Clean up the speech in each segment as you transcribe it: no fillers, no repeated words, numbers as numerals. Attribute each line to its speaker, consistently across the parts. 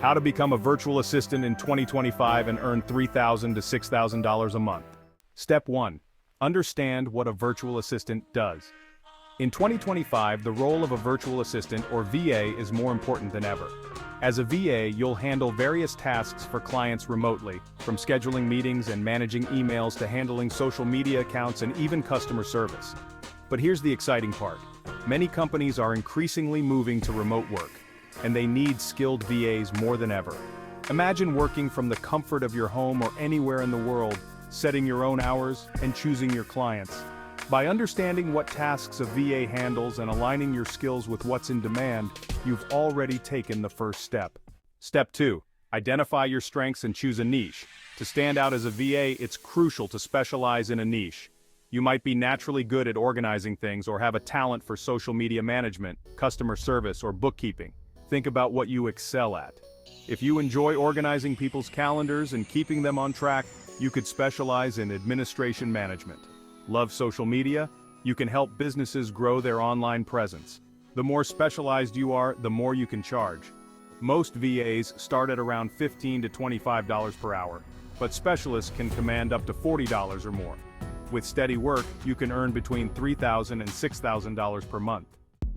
Speaker 1: How to become a virtual assistant in 2025 and earn $3,000 to $6,000 a month. Step 1. Understand what a virtual assistant does. In 2025, the role of a virtual assistant or VA is more important than ever. As a VA, you'll handle various tasks for clients remotely, from scheduling meetings and managing emails to handling social media accounts and even customer service. But here's the exciting part. Many companies are increasingly moving to remote work, and they need skilled VAs more than ever. Imagine working from the comfort of your home or anywhere in the world, setting your own hours and choosing your clients. By understanding what tasks a VA handles and aligning your skills with what's in demand, you've already taken the first step. Step 2. Identify your strengths and choose a niche. To stand out as a VA, it's crucial to specialize in a niche. You might be naturally good at organizing things or have a talent for social media management, customer service, or bookkeeping. Think about what you excel at. If you enjoy organizing people's calendars and keeping them on track, you could specialize in administration management. Love social media? You can help businesses grow their online presence. The more specialized you are, the more you can charge. Most VAs start at around $15 to $25 per hour, but specialists can command up to $40 or more. With steady work, you can earn between $3,000 and $6,000 per month.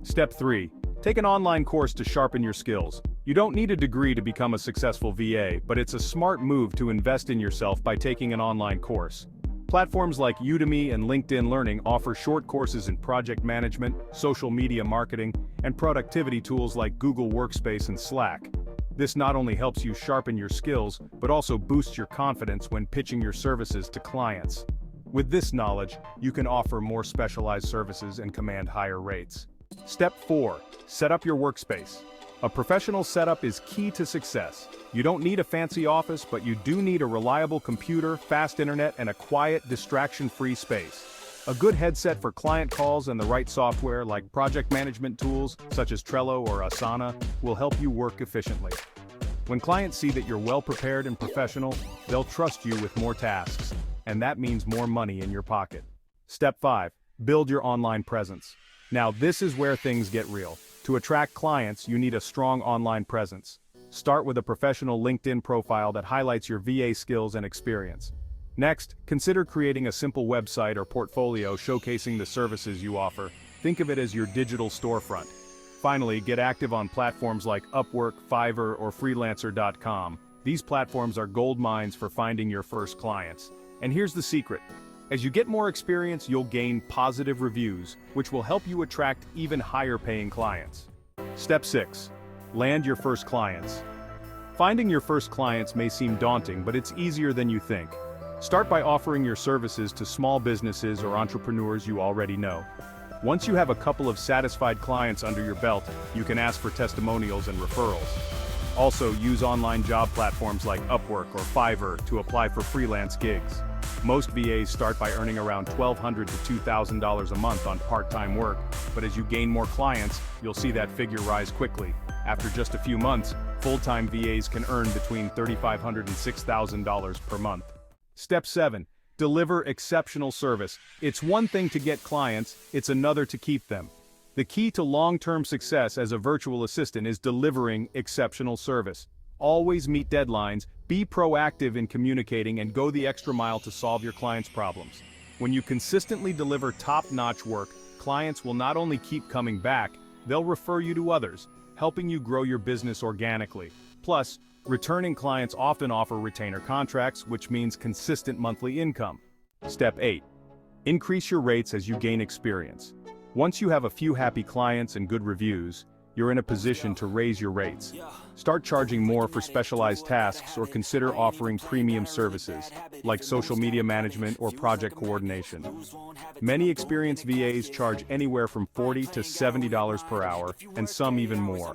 Speaker 1: Step 3. Take an online course to sharpen your skills. You don't need a degree to become a successful VA, but it's a smart move to invest in yourself by taking an online course. Platforms like Udemy and LinkedIn Learning offer short courses in project management, social media marketing, and productivity tools like Google Workspace and Slack. This not only helps you sharpen your skills, but also boosts your confidence when pitching your services to clients. With this knowledge, you can offer more specialized services and command higher rates. Step 4. Set up your workspace. A professional setup is key to success. You don't need a fancy office, but you do need a reliable computer, fast internet, and a quiet, distraction-free space. A good headset for client calls and the right software like project management tools, such as Trello or Asana, will help you work efficiently. When clients see that you're well-prepared and professional, they'll trust you with more tasks, and that means more money in your pocket. Step 5. Build your online presence. Now this is where things get real. To attract clients, you need a strong online presence. Start with a professional LinkedIn profile that highlights your VA skills and experience. Next, consider creating a simple website or portfolio showcasing the services you offer. Think of it as your digital storefront. Finally, get active on platforms like Upwork, Fiverr, or freelancer.com. These platforms are gold mines for finding your first clients. And here's the secret. As you get more experience, you'll gain positive reviews, which will help you attract even higher paying clients. Step 6. Land your first clients. Finding your first clients may seem daunting, but it's easier than you think. Start by offering your services to small businesses or entrepreneurs you already know. Once you have a couple of satisfied clients under your belt, you can ask for testimonials and referrals. Also, use online job platforms like Upwork or Fiverr to apply for freelance gigs. Most VAs start by earning around $1,200 to $2,000 a month on part-time work, but as you gain more clients, you'll see that figure rise quickly. After just a few months, full-time VAs can earn between $3,500 and $6,000 per month. Step 7. Deliver exceptional service. It's one thing to get clients, it's another to keep them. The key to long-term success as a virtual assistant is delivering exceptional service. Always meet deadlines, be proactive in communicating, and go the extra mile to solve your clients' problems. When you consistently deliver top-notch work, clients will not only keep coming back, they'll refer you to others, helping you grow your business organically. Plus, returning clients often offer retainer contracts, which means consistent monthly income. Step 8. Increase your rates as you gain experience. Once you have a few happy clients and good reviews, you're in a position to raise your rates. Start charging more for specialized tasks or consider offering premium services, like social media management or project coordination. Many experienced VAs charge anywhere from $40 to $70 per hour, and some even more.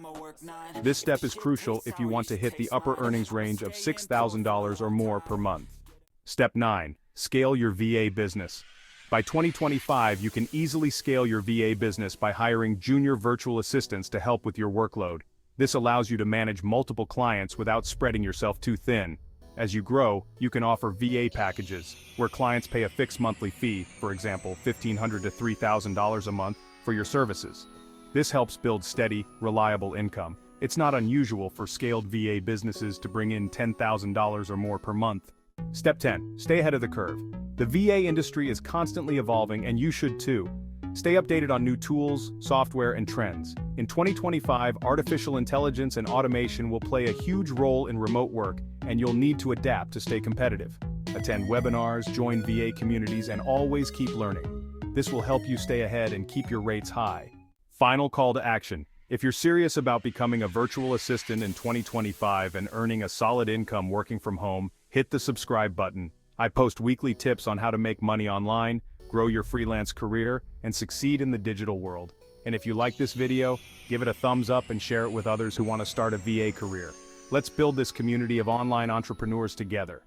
Speaker 1: This step is crucial if you want to hit the upper earnings range of $6,000 or more per month. Step 9. Scale your VA business. By 2025, you can easily scale your VA business by hiring junior virtual assistants to help with your workload. This allows you to manage multiple clients without spreading yourself too thin. As you grow, you can offer VA packages, where clients pay a fixed monthly fee, for example, $1,500 to $3,000 a month, for your services. This helps build steady, reliable income. It's not unusual for scaled VA businesses to bring in $10,000 or more per month. Step 10. Stay ahead of the curve. The VA industry is constantly evolving, and you should too. Stay updated on new tools, software, and trends. In 2025, artificial intelligence and automation will play a huge role in remote work, and you'll need to adapt to stay competitive. Attend webinars, join VA communities, and always keep learning. This will help you stay ahead and keep your rates high. Final call to action. If you're serious about becoming a virtual assistant in 2025 and earning a solid income working from home, hit the subscribe button. I post weekly tips on how to make money online, grow your freelance career, and succeed in the digital world. And if you like this video, give it a thumbs up and share it with others who want to start a VA career. Let's build this community of online entrepreneurs together.